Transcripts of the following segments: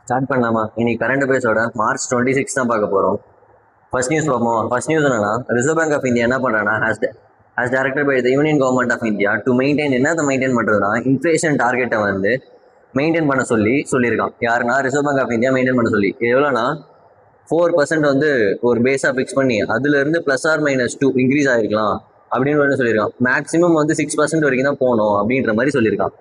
Start பண்ணலாமா? இன்னைக்கு current அஃபேர்ஸோட March 26 தான் பார்க்க போகிறோம். ஃபர்ஸ்ட் நியூஸ் பார்ப்போம். ஃபர்ஸ்ட் நியூஸ் என்னன்னா, ரிசர்வ் பேங்க் ஆஃப் இந்தியா என்ன பண்ணுறாங்கன்னா, has directed by the Union government of India to maintain என்னத்தை மெயின்டைன் பண்ணுறதுனா இன்ஃப்ளேஷன் டார்கெட்டை வந்து மெயின்டைன் பண்ண சொல்லியிருக்கான். யாருன்னா Reserve Bank of India maintain பண்ண சொல்லி எவ்வளோனா 4% வந்து ஒரு பேஸாக ஃபிக்ஸ் பண்ணி அதுலேருந்து +or-2 இன்க்ரீஸ் ஆகிருக்கலாம் அப்படின்னு வந்து சொல்லியிருக்கான். மேக்ஸிமம் வந்து 6% வரைக்கும் தான் போகணும் அப்படின்ற மாதிரி சொல்லியிருக்கான்.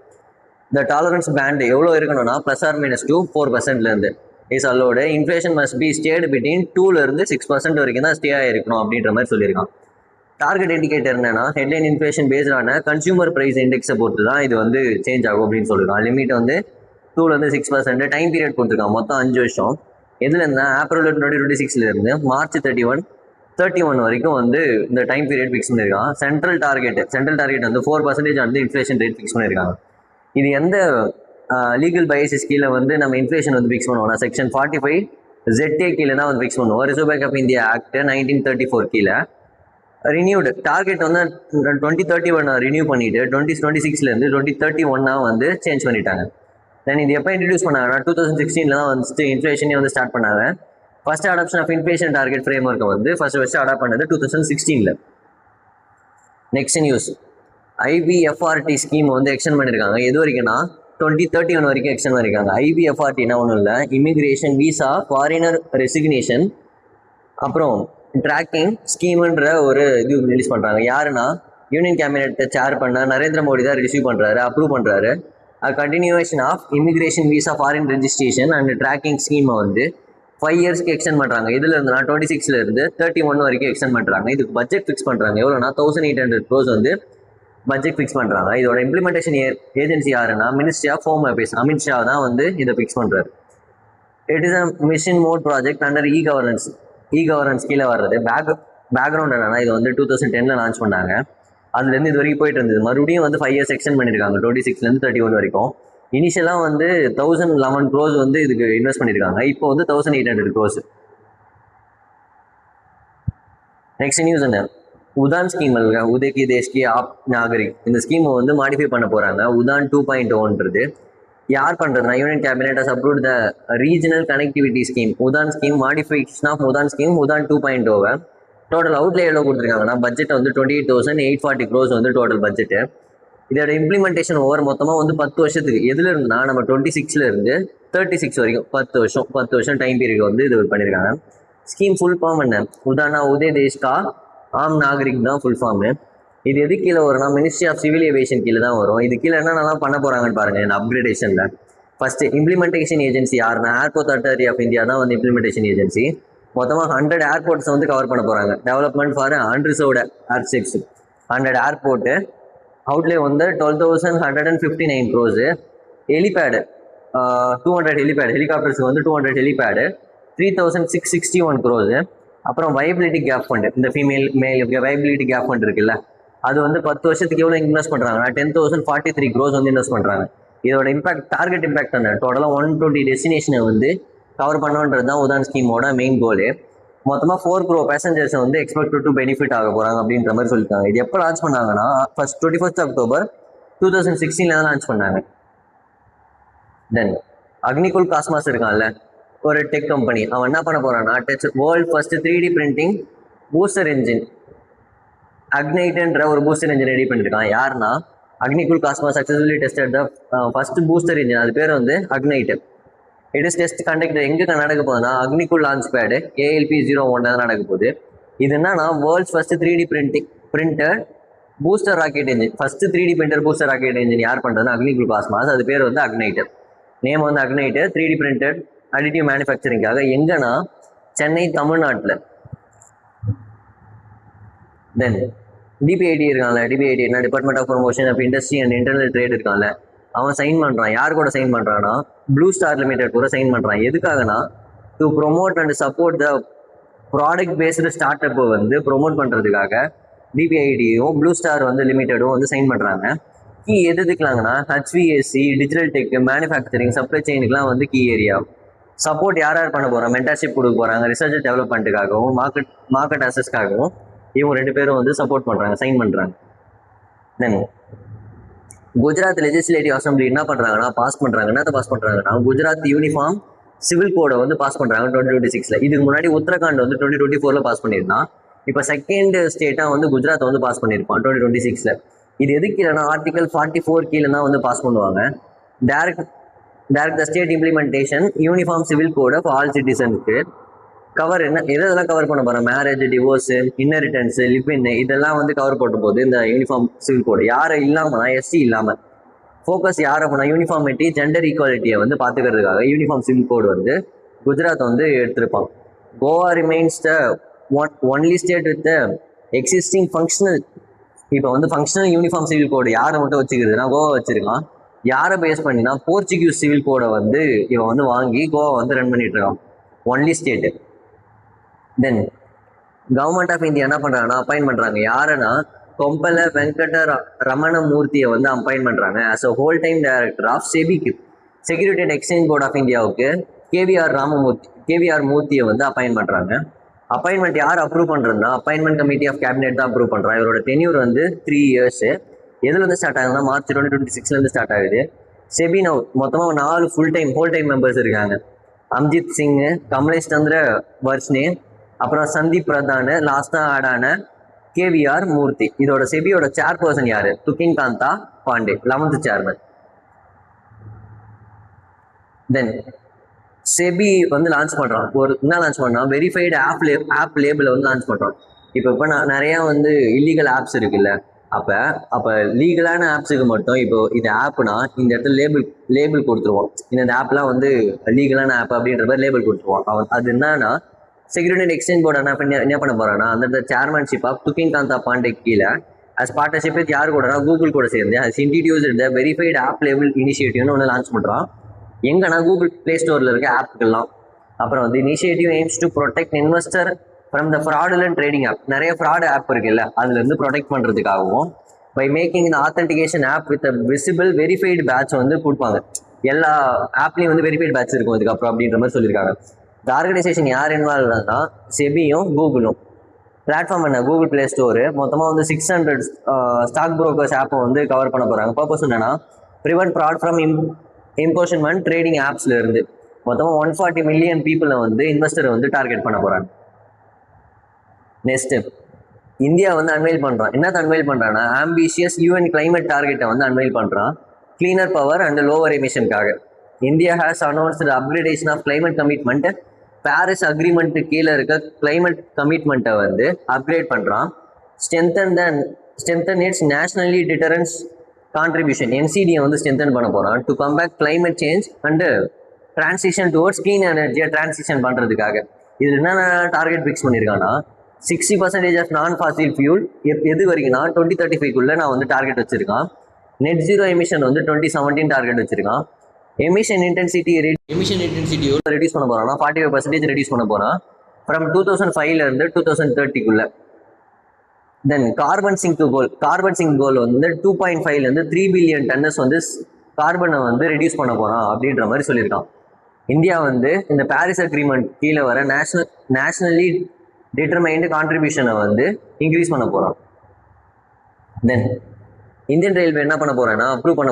இந்த டாலரன்ஸ் பேண்ட் எவ்வளோ இருக்கணும்னா +or-2 4%லேருந்து is allowed inflation must be stayed between 2லேருந்து 6% வரைக்கும் தான் ஸ்டே ஆகிருக்கணும் அப்படின்ற மாதிரி சொல்லியிருக்கான். டார்கெட் இண்டிகேட்டர் என்னன்னா ஹெட்லைன் இன்ஃப்ளேஷன் பேஸ்டான கன்சூமர் ப்ரைஸ் இண்டெக்ஸை பொறுத்து தான் இது வந்து சேஞ்ச் ஆகும் அப்படின்னு சொல்லியிருக்கான். லிமிட் வந்து 2லேருந்து 6%. டைம் பீரியட் கொடுத்துருக்கான் மொத்தம் 5 வருஷம். எதுலேருந்தா ஏப்ரல் 2026 மார்ச் 31 வரைக்கும் வந்து இந்த டைம் பீரியட் ஃபிக்ஸ் பண்ணியிருக்கான். சென்ட்ரல் டார்கெட் வந்து 4% வந்து இன்ஃப்ளேஷன் ரேட் ஃபிக்ஸ் பண்ணியிருக்காங்க. இது எந்த லீகல் பைசஸ் கீழே வந்து நம்ம இன்ஃப்ளேஷன் வந்து ஃபிக்ஸ் பண்ணுவோம்னா செக்ஷன் 45 ZA கீழே தான் வந்து ஃபிக்ஸ் பண்ணுவோம். Reserve Bank of India Act 1934 கீழே ரினியூடு டார்கெட் வந்து 2031 ரினியூ பண்ணிட்டு 2026 2031 வந்து சேஞ்ச் பண்ணிட்டாங்க. தென் இது எப்போ இன்ட்ரடியூஸ் பண்ணாங்கன்னா 2016 தான் வந்து இன்ஃப்ளேஷனே வந்து ஸ்டார்ட் பண்ணாங்க. First adoption of inflation target frame ஒர்க்கை வந்து ஃபர்ஸ்ட் அடாப்ட் பண்ணது 2016. நெக்ஸ்ட் நியூஸ், IBFRT ஸ்கீம் வந்து எக்ஸ்டெண்ட் பண்ணியிருக்காங்க. எது வரைக்கும்னா 2031 வரைக்கும் எக்ஸ்டெண்ட் பண்ணியிருக்காங்க. IBFRTனா ஒன்றும் இல்லை, இமிக்ரேஷன் விசா ஃபாரினர் ரெசிக்னேஷன் அப்புறம் ட்ராக்கிங் ஸ்கீம்ன்ற ஒரு இது ரிலீஸ் பண்ணுறாங்க. யாருன்னா யூனியன் கேபினெட்டை சேர் பண்ண நரேந்திர மோடி தான் ரிசீவ் பண்ணுறாரு, அப்ரூவ் பண்ணுறாரு. Continuation of immigration visa foreign registration and tracking ஸ்கீமை வந்து 5 இயர்ஸ்க்கு எக்ஸ்டெண்ட் பண்ணுறாங்க. இதுல இருந்துனா 26 31 வரைக்கும் எக்ஸ்டெண்ட் பண்ணுறாங்க. இதுக்கு பட்ஜெட் ஃபிக்ஸ் பண்ணுறாங்க. எவ்வளோனா 1800 crores வந்து பட்ஜெட் ஃபிக்ஸ் பண்ணுறாங்க. இதோட இம்ப்ளிமெண்டேஷன் ஏஜென்சி யாருன்னா ministry of home affairs, Amit Shah தான் வந்து இதை ஃபிக்ஸ் பண்ணுறாரு. It is a mission mode project under இ-கவர்னன்ஸ் கீழே வர்றது. பேக்ரவுண்ட் என்னன்னா இது வந்து 2010 லான்ச் பண்ணாங்க. அதுலேருந்து இது வரைக்கும் போயிட்டு இருந்தது. மறுபடியும் வந்து 5 இயர்ஸ் எக்ஸ்டெண்ட் பண்ணியிருக்காங்க 26 31 வரைக்கும். இனிஷியலாக வந்து 1011 crores வந்து இதுக்கு இன்வெஸ்ட் பண்ணியிருக்காங்க. இப்போ வந்து 1800 crores. நெக்ஸ்ட் நியூஸ் என்ன, உதான் ஸ்கீம் உதய் கி தேஷ் கி ஆப் நாகரிக் இந்த ஸ்கீமை வந்து மாடிஃபை பண்ண போகிறாங்க. உதான் 2.0ன்றது யார் பண்ணுறதுனா Union cabinet has approved the regional connectivity scheme Udan scheme modification of Udan scheme Udan 2.0. Total outlay எவ்வளோ கொடுத்துருக்காங்கன்னா பட்ஜெட் வந்து 28,840 crores வந்து டோட்டல் பட்ஜெட்டு. இதோட இம்ப்ளிமெண்டேஷன் ஓவர் மொத்தமாக வந்து 10 வருஷத்துக்கு. எதுல இருந்துன்னா நம்ம 26 36 வரைக்கும் 10 வருஷம் டைம் பீரியட் வந்து இது பண்ணியிருக்காங்க. ஸ்கீம் ஃபுல் ஃபார்ம் என்ன, உதானா உதய் தேஷ் கா ஆம் நாகரிக் தான் ஃபுல் ஃபார்மு. இது எது கீழே வரும்னா மினிஸ்ட்ரி ஆஃப் சிவில் ஏவியேஷன் கீழே தான் வரும். இது கீழே என்னென்னலாம் பண்ண போகிறாங்கன்னு பாருங்கள் இந்த அப்கிரேடேஷனில். ஃபஸ்ட்டு இம்ப்ளிமெண்டேஷன் ஏஜென்சி யாருன்னா ஏர்போர்ட் அத்தாரிட்டி ஆஃப் இந்தியா தான் வந்து இம்ப்ளிமெண்டேஷன் ஏஜென்சி. மொத்தமாக 100 ஏர்போர்ட்ஸ் வந்து கவர் பண்ண போகிறாங்க. Development for unreserved airships 100 airport. Outlay வந்து 12,159 crores. ஹெலிபேடு 200 ஹெலிபேடு, ஹெலிகாப்டர்ஸுக்கு வந்து 200 ஹெலிபேடு 3,661 crores. அப்புறம் வைபிலிட்டி கேப் ஃபண்ட், இந்த மேல் வைபிலிட்டி கேப் ஃபண்ட் இருக்குல்ல, அது வந்து 10 வருஷத்துக்கு எவ்வளோ இன்வெஸ்ட் பண்ணுறாங்கன்னா 10,043 crores வந்து இன்வெஸ்ட் பண்ணுறாங்க. இதோட டார்கெட் இம்பாக்ட் என்ன, டோட்டலாக 120 டெஸ்டினேஷனை வந்து கவர் பண்ணுன்றது தான் உதான் ஸ்கீமோட மெயின் கோலு. மொத்தமாக 4 crore பேசஞ்சர்ஸை வந்து எக்ஸ்பெக்ட் டு பெனிஃபிட் ஆக போகிறாங்க அப்படின்ற மாதிரி சொல்லியிருக்காங்க. இது எப்போ லான்ச் பண்ணாங்கன்னா 21 October 2016 தான் லான்ச் பண்ணாங்க. தென் அக்னிகுல் காஸ்மாஸ் இருக்கான்ல, ஒரு டெக் கம்பெனி, அவன் என்ன பண்ண போறான்னா world first 3D printing booster engine அக்னைட்ன்ற ஒரு பூஸ்டர் இன்ஜின் ரெடி பண்ணிருக்கான். யாருன்னா Agnikul Cosmos successfully tested the first booster engine, அது பேர் வந்து Agnite. It is test conduct எங்கே நடக்க போகுதுன்னா அக்னிகுல் லான்ச் பேடு ALP-01 தான் நடக்க போகுது. இது என்னன்னா world's first 3D printer booster rocket engine. First 3D printer booster rocket engine யார் பண்ணுறதுன்னா அக்னிகுல் காஸ்மாஸ். அது பேர் வந்து அக்னைட். நேம் வந்து அக்னைட் 3D பிரிண்டட் அடிட்டிவ் மேனுஃபேக்சரிங்காக. எங்கன்னா சென்னை, தமிழ்நாட்டில். தென் DPIT இருக்கான்ல, DPIT என்ன department of promotion of industry and internal trade இருக்கான்ல, அவன் சைன் பண்ணுறான். யார் கூட சைன் பண்ணுறான்னா ப்ளூ ஸ்டார் லிமிடெட் கூட சைன் பண்ணுறான். எதுக்காகனா to promote and support the product based ஸ்டார்ட் அப்பை வந்து ப்ரொமோட் பண்ணுறதுக்காக DPITயும் ப்ளூ ஸ்டார் வந்து லிமிடெடும் வந்து சைன் பண்ணுறாங்க. கீ எதுக்கலாங்கன்னா HVAC, digital tech, manufacturing, supply செயினுக்குலாம் வந்து கீ ஏரியா. சப்போர்ட் யார் பண்ண போகிறாங்க, மென்டர்ஷிப் கொடுக்க போகிறாங்க. ரிசர்ச் டெவலப்மெண்ட்டுக்காகவும் மார்க்கெட் அசஸ்க்காகவும் இவங்க 2 பேரும் வந்து சப்போர்ட் பண்ணுறாங்க, சைன் பண்ணுறாங்க. தென் குஜராத் லெஜிஸ்லேட்டிவ் அசம்பிளி என்ன பண்ணுறாங்கன்னா பாஸ் பண்ணுறாங்கன்னா குஜராத் யூனிஃபார்ம் சிவில் கோடை வந்து பாஸ் பண்றாங்க 2026. இதுக்கு முன்னாடி உத்தரகாண்ட் வந்து 2024 பாஸ் பண்ணியிருந்தான். இப்போ செகண்ட் ஸ்டேட்டா வந்து குஜராத் வந்து பாஸ் பண்ணியிருப்பான் 2026. இது எதுக்கு இல்லைன்னா ஆர்டிகல் 44 கீழே தான் வந்து பாஸ் பண்ணுவாங்க. Direct the state implementation uniform civil code for all சிட்டிசனுக்கு கவர் என்ன எதெல்லாம் கவர் பண்ண போறோம், மேரேஜ், டிவோர்ஸ், இன்னரிட்டன்ஸ், லிவ்இன், இதெல்லாம் வந்து கவர் பண்ணும் போது இந்த யூனிஃபார்ம் சிவில் கோடு யாரை இல்லாமனா எஸ்சி இல்லாம ஃபோக்கஸ் யாரை பண்ணா யூனிஃபார்மிட்டி, ஜெண்டர் ஈக்குவாலிட்டியை வந்து பார்த்துக்கிறதுக்காக யூனிஃபார்ம் சிவில் கோடு வந்து குஜராத் வந்து எடுத்திருப்பாங்க. Goa remains the only state with existing functional. இப்போ வந்து ஃபங்க்ஷனல் யூனிஃபார்ம் சிவில் கோடு யாரை மட்டும் வச்சுக்கிறதுனா கோவா வச்சிருக்கான். யாரை பேஸ் பண்ணினா போர்ச்சுகீஸ் சிவில் கோடை வந்து இவன் வந்து வாங்கி கோவா வந்து ரன் பண்ணிட்டு இருக்கான், only state. Then government of India என்ன பண்றாங்கன்னா அப்பாயின்ட் பண்றாங்க யாருன்னா கொம்பல வெங்கட ரமண மூர்த்தியை வந்து அப்பாயின்ட் பண்றாங்க as a whole time director of செபிக்கு security and exchange board of இந்தியாவுக்கு கேவிஆர் மூர்த்தியை வந்து அப்பாயின்ட் பண்றாங்க. அப்பாயின்மெண்ட் யார் அப்ரூவ் பண்றதுன்னா அப்பாயின்மெண்ட் கமிட்டி ஆஃப் கேபினெட் தான் அப்ரூவ் பண்றாங்க. இவரோட டென்யூர் வந்து 3 years. எதுல இருந்து ஸ்டார்ட் ஆகுதுன்னா மார்ச் 2026 இருந்து ஸ்டார்ட் ஆகுது. செபி நவ் மொத்தமாக 4 ஹோல் டைம் மெம்பர்ஸ் இருக்காங்க. அம்ஜித் சிங், கமலேஷ் சந்திர வர்ஷ்னே, அப்புறம் சந்தீப் பிரதான், லாஸ்டா ஆடான கேவிஆர் மூர்த்தி. இதோட செபியோட சேர்பர்சன் யாரு, துக்கின் காந்தா பாண்டே, 11th சேர்மன். தென் செபி வந்து லான்ச் பண்றான். என்ன லான்ச் பண்ணான், வெரிஃபைடு ஆப் லேபிளை வந்து லான்ச் பண்றான். இப்போ நிறைய வந்து இல்லீகல் ஆப்ஸ் இருக்குல்ல, அப்போ லீகலான ஆப்ஸுக்கு மட்டும் இப்போ இது ஆப்னா இந்த இடத்துல லேபிள் கொடுத்துருவோம். இந்த ஆப்லாம் வந்து லீகலான ஆப் அப்படின்ற மாதிரி லேபிள் கொடுத்துருவோம். அது என்னன்னா செக்யூரிட்டி அண்ட் எக்ஸ்சேஞ்ச் போர்டு என்ன பண்ண போறான்னா அந்த சேர்மன்ஷிப் ஆஃப் துக்கின் காந்தா பாண்டே கீழே அஸ் பார்ட்னர்ஷிப் வித் யார் கூடனா கூகுள் கூட சேர்ந்து as introduce the verified app label இனிஷியேட்டிவ்னு ஒன்று லான்ச் பண்ணுறான். எங்கன்னா கூகுள் பிளே ஸ்டோரில் இருக்க ஆப்புக்கெல்லாம். அப்புறம் வந்து initiative aims to protect investor from the fraudulent trading app. நிறைய ஃப்ராடு ஆப் இருக்குல்ல, அதுல இருந்து ப்ரொடெக்ட் பண்றதுக்காகவும் பை மேக்கிங் இந்த authentication app with visible verified badge வந்து கொடுப்பாங்க. எல்லா ஆப்லையும் வந்து வெரிஃபைடு பேட்ச் இருக்கும் இதுக்கப்புறம் அப்படின்ற மாதிரி சொல்லியிருக்காங்க. இந்த ஆர்கனைசேஷன் யார் இன்வால்வ்னா செபியும் கூகுளும். பிளாட்ஃபார்ம் என்ன, கூகுள் பிளே ஸ்டோரு மொத்தமாக வந்து 600 ஸ்டாக் புரோக்கர்ஸ் ஆப்பை வந்து கவர் பண்ண போகிறாங்க. பர்பஸ் என்னன்னா ப்ரிவென்ட் ஃப்ராட் ஃப்ரம் இம்போஷன்மெண்ட் ட்ரேடிங் ஆப்ஸ்ல இருந்து மொத்தமாக 140 மில்லியன் பீப்புளை வந்து இன்வெஸ்டரை வந்து டார்கெட் பண்ண போகிறாங்க. நெக்ஸ்ட் இந்தியா வந்து அன்வைல் பண்றான். என்னத்தை அன்வைல் பண்றான்னா ஆம்பிஷியஸ் யூஎன் கிளைமேட் டார்கெட்டை வந்து அன்வைல் பண்றான், கிளீனர் பவர் அண்ட் லோவர் எமிஷனுக்காக. India has announced upgradation of climate commitment. Paris agreement கீழே இருக்க கிளைமேட் கமிட்மெண்ட்டை வந்து அப்கிரேட் பண்றான். Strengthen its nationally determined contribution, என்சிடியை வந்து ஸ்ட்ரென்தன் பண்ண போறான் to combat climate change and transition towards clean எனர்ஜியை டிரான்சிஷன் பண்றதுக்காக. இதில் என்னென்ன டார்கெட் ஃபிக்ஸ் பண்ணியிருக்காங்கன்னா 60% ஆஃப் நான் ஃபாசில் ஃபியூல் எது வரைக்கும்னா 2035 நான் வந்து டார்கெட் வச்சிருக்கான். நெட் ஜீரோ எமிஷன் வந்து 2017 டார்கெட் வச்சிருக்கான். எமிஷன் இன்டென்சிட்டியோட ரெடியூஸ் பண்ண போறான்னா 45% ரெடியூஸ் பண்ண போறான் ஃப்ரம் 2005 இருந்து 2030. தென் கார்பன் சிங்க் கோல் வந்து 2.5 இருந்து 3 பில்லியன் டன்னஸ் வந்து கார்பனை வந்து ரெடியூஸ் பண்ண போறான் அப்படின்ற மாதிரி சொல்லியிருக்கான். இந்தியா வந்து இந்த பாரிஸ் அக்ரிமெண்ட் கீழே வர நேஷனலி டிட்டர்மைன்டு கான்ட்ரிபியூஷனை வந்து இன்க்ரீஸ் பண்ண போகிறான். தென் இந்தியன் ரயில்வே என்ன பண்ண போறான்னா அப்ரூவ் பண்ண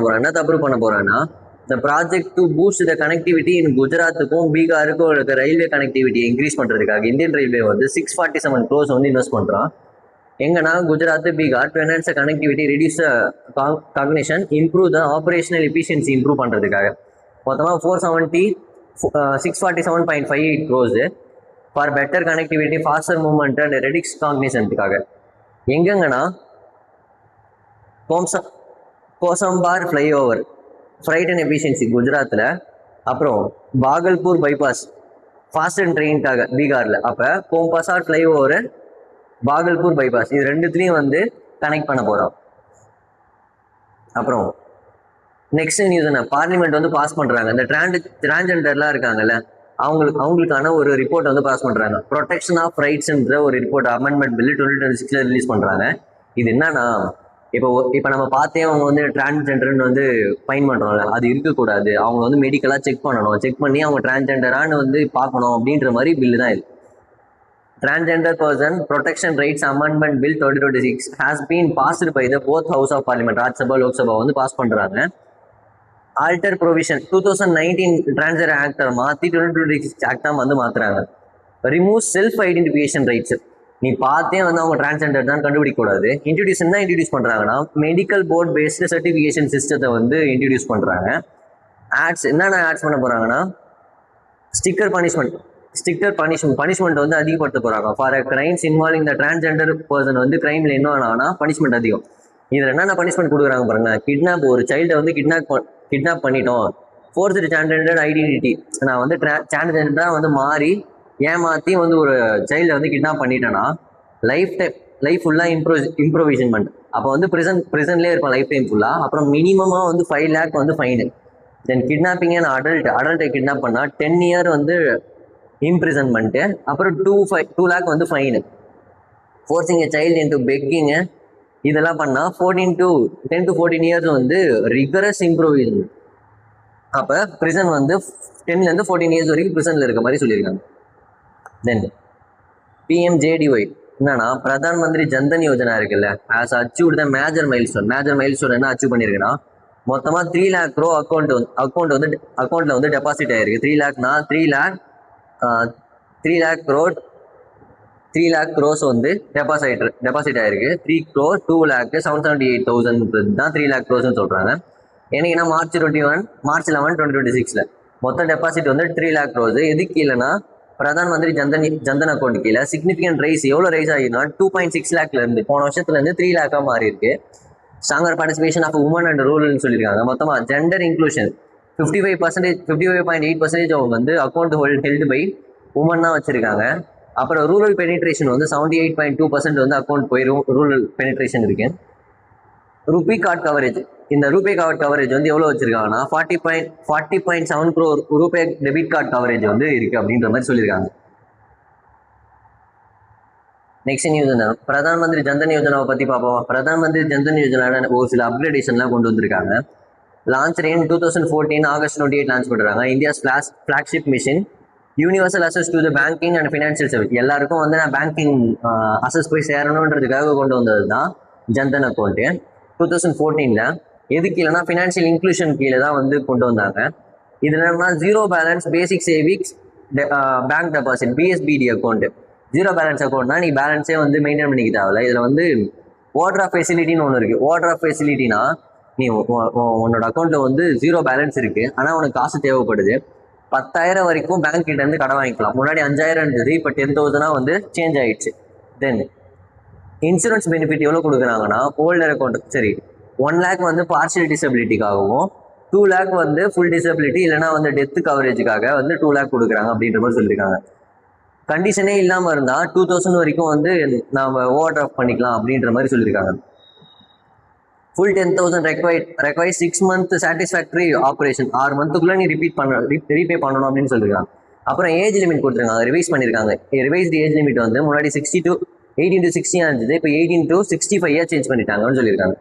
போறான்னா இந்த project to boost the connectivity in குஜராத்துக்கும் பீகாருக்கும் இருக்க ரயில்வே கனெக்டிவிட்டியை இன்க்ரீஸ் பண்ணுறதுக்காக இந்தியன் ரயில்வே வந்து 647 crores வந்து இன்வெஸ்ட் பண்ணுறான். எங்கன்னா Gujarat, Bihar to enhance connectivity, reduce congestion, improve the operational efficiency improve பண்ணுறதுக்காக மொத்தமாக 647.58 crores for better connectivity, faster movement and reduce காக்னிஷனுக்காக. எங்கெங்கன்னா Kosamba flyover freight and efficiency குஜராத்தில், அப்புறம் பாகல்பூர் பைபாஸ் ஃபாஸ்ட் அண்ட் ட்ரெயின்காக பீகாரில். அப்போ கோம்பசார் ஃப்ளைஓவர், பாகல்பூர் பைபாஸ் இது ரெண்டுத்துலேயும் வந்து கனெக்ட் பண்ண போகிறோம். அப்புறம் நெக்ஸ்ட் நியூஸ் என்ன, பார்லிமெண்ட் வந்து பாஸ் பண்ணுறாங்க. இந்த டிரான்ஜெண்டர்லாம் இருக்காங்கல்ல அவங்களுக்கான ஒரு ரிப்போர்ட் வந்து பாஸ் பண்ணுறாங்க. ப்ரொடெக்ஷன் ஆஃப் ரைட்ஸ்ன்ற ஒரு ரிப்போர்ட் அமெண்ட்மெண்ட் பில் 2026 ரிலீஸ் பண்ணுறாங்க. இது என்னன்னா இப்போ நம்ம பார்த்தே அவங்க வந்து டிரான்ஸ்ஜெண்டர்னு வந்து ஃபைன் பண்ணுறோம்ல, அது இருக்கக்கூடாது. அவங்க வந்து மெடிக்கலாக செக் பண்ணி அவங்க டிரான்ஸ்ஜெண்டரானு வந்து பார்க்கணும் அப்படின்ற மாதிரி பில்லு தான் இது. Transgender person protection rights amendment bill 2026 has been passed by the both house of parliament, Rajya Sabha Lok Sabha வந்து பாஸ் பண்ணுறாங்க. ஆல்டர் ப்ரொவிஷன் 2019 டிரான்ஸ்ஜெண்டர் ஆக்டை மாற்றி 2026 ஆக்டாக வந்து மாற்றுறாங்க. Remove self identification rights. நீ பார்த்தே வந்து அவங்க டிரான்ஸ்ஜெண்டர் தான் கண்டுபிடிக்க கூடாது. இன்ட்ரடியூஸ் என்ன இன்ட்ரடியூஸ் பண்ணுறாங்கன்னா மெடிக்கல் போர்ட் பேஸ்டு சர்டிஃபிகேஷன் சிஸ்டத்தை வந்து இன்ட்ரடியூஸ் பண்ணுறாங்க. ஆட்ஸ் என்னென்ன ஆட்ஸ் பண்ண போகிறாங்கன்னா பனிஷ்மெண்ட் வந்து அதிகப்படுத்த போகிறாங்க. For crimes involving the transgender person வந்து கிரைமில் என்ன ஆனாங்கன்னா பனிஷ்மெண்ட் அதிகம். இதில் என்னென்ன பனிஷ்மெண்ட் கொடுக்குறாங்க பாருங்க. கிட்னாப், ஒரு சைல்டை வந்து கிட்னாப் பண்ணிட்டோம், ஃபோர்ஸ்டு டிரான்ஸ்ஜெண்டர் ஐடென்டிட்டி, நான் வந்து டிரான்ஸ்ஜெண்டராக வந்து மாறி ஏமாற்றி வந்து ஒரு சைல்டை வந்து கிட்னாப் பண்ணிட்டேன்னா லைஃப் ஃபுல்லாக இம்ப்ரோவிஷன்மெண்ட். அப்போ வந்து ப்ரிசன்லேயே இருப்பான் லைஃப் டைம் ஃபுல்லாக. அப்புறம் மினிமமாக வந்து 5 lakh வந்து ஃபைனு. தென் கிட்னாப்பிங் அண்ட் அடல்ட்டை கிட்னாப் பண்ணால் 10 year வந்து இம்ப்ரிசன்மெண்ட்டு. அப்புறம் 2 lakh வந்து fine. Forcing a child into begging, இதெல்லாம் பண்ணால் 10 to 14 years வந்து ரிகரஸ் இம்ப்ரோவிஷன். அப்போ ப்ரிசன் வந்து 10 to 14 years வரைக்கும் ப்ரிசனில் இருக்க மாதிரி சொல்லியிருக்காங்க. தென் பிஎம்ஜேடிஒய் என்னன்னா பிரதான் மந்திரி ஜன்தன் யோஜனா இருக்குல்ல, as achieved the major milestone என்ன அச்சீவ் பண்ணியிருக்குன்னா மொத்தமாக 3 lakh crore அக்கௌண்ட்டில் வந்து டெபாசிட் ஆயிருக்கு. 3 lakhனா 3 lakh crores வந்து டெபாசிட் ஆயிருக்கு. 3 crore 2,278,000 தான் 3 lakh crores சொல்கிறாங்க. என்னைக்குன்னா March 11, 2026 மொத்த டெபாசிட் வந்து 3 lakh crores. எதுக்கு கீழேனா பிரதான் மந்திரி ஜன்தன் அக்கௌண்ட் கீழே சிக்னிஃபிகன்ட் ரைஸ். எவ்வளோ ரைஸ் ஆகினா 2.6 lakhலேருந்து போன வருஷத்துலேருந்து 3 lakh மாறி இருக்கு. Stronger participation of woman and ரூரல்னு சொல்லியிருக்காங்க. மொத்தமாக ஜெண்டர் இன்க்ளூஷன் 55.8% அவங்க வந்து அக்கௌண்ட் ஹெல்டு பை உமன் தான் வச்சுருக்காங்க. அப்புறம் ரூரல் பெனிட்ரேஷன் வந்து 78.2% வந்து அக்கௌண்ட் போய் ரூரல் பெனிட்ரேஷன் இருக்கு. ரூபே கார்டு கவரேஜ், இந்த ரூபே கார்டு கவரேஜ் வந்து எவ்வளோ வச்சிருக்காங்கன்னா 40.7 crore RuPay debit card coverage வந்து இருக்குது அப்படின்ற மாதிரி சொல்லியிருக்காங்க. நெக்ஸ்ட் நியூஸ் என்ன, பிரதான் மந்திரி ஜன்தன் யோஜனாவை பற்றி பார்ப்போம். பிரதான் மந்திரி ஜன்தன் யோஜனா ஒரு சில அப்கிரேடேஷன்லாம் கொண்டு வந்திருக்காங்க. லான்ச் இன் 2014 August 28 லான்ச் பண்ணுறாங்க. India's flagship mission universal access to the banking and financial service. எல்லாருக்கும் வந்து நான் பேங்கிங் அசஸ் போய் சேரணுன்றதுக்காக கொண்டு வந்தது தான் ஜன்தன் அக்கௌண்ட்டு 2014. எதுக்கு இல்லைனா ஃபினான்ஷியல் இன்க்ளூஷன் கீழே தான் வந்து கொண்டு வந்தாங்க. இது என்னன்னா 0 balance பேசிக் savings bank deposit BSBD account. 0 balance அக்கௌண்ட்னா நீ பேலன்ஸே வந்து மெயின்டைன் பண்ணிக்க தேவையில்ல. இதில் வந்து ஓவர் டிராஃப்ட் ஃபெசிலிட்டின்னு ஒன்று இருக்குது. ஓவர் டிராஃப்ட் ஃபெசிலிட்டினா நீ உன்னோட அக்கௌண்ட்டில் வந்து 0 balance இருக்குது, ஆனால் உனக்கு காசு தேவைப்படுது. 10,000 வரைக்கும் பேங்க் கிட்ட இருந்து கடன் வாங்கிக்கலாம். முன்னாடி 5,000 இருந்தது, இப்போ 10,000 வந்து சேஞ்ச் ஆயிடுச்சு. தென் இன்சூரன்ஸ் பெனிஃபிட் எவ்வளோ கொடுக்குறாங்கன்னா ஓல்டர் அக்கௌண்ட் 1 lakh வந்து பார்ஷியல் டிசபிலிட்டிக்காகவும் 2 lakh வந்து ஃபுல் டிசபிலிட்டி இல்லைனா வந்து டெத்து கவரேஜுக்காக வந்து 2 lakh கொடுக்குறாங்க அப்படின்ற மாதிரி சொல்லியிருக்காங்க. கண்டிஷனே இல்லாமல் இருந்தால் 2,000 வரைக்கும் வந்து நாம் ஓவர் டிராஃப்ட் பண்ணிக்கலாம் அப்படின்ற மாதிரி சொல்லியிருக்காங்க. Full 10,000 required 6 month satisfactory operation. 6 monthக்குள்ளே நீ ரீபே பண்ணணும் அப்படின்னு சொல்லியிருக்காங்க. அப்புறம் ஏஜ் லிமிட் கொடுத்துருக்காங்க, ரிவைஸ் பண்ணியிருக்காங்க. ரிவைஸ்டு ஏஜ் லிமிட் வந்து முன்னாடி 18 to 60 இருந்தது, இப்போ 18 to 65 சேஞ்ச் பண்ணிட்டாங்கன்னு சொல்லியிருக்காங்க.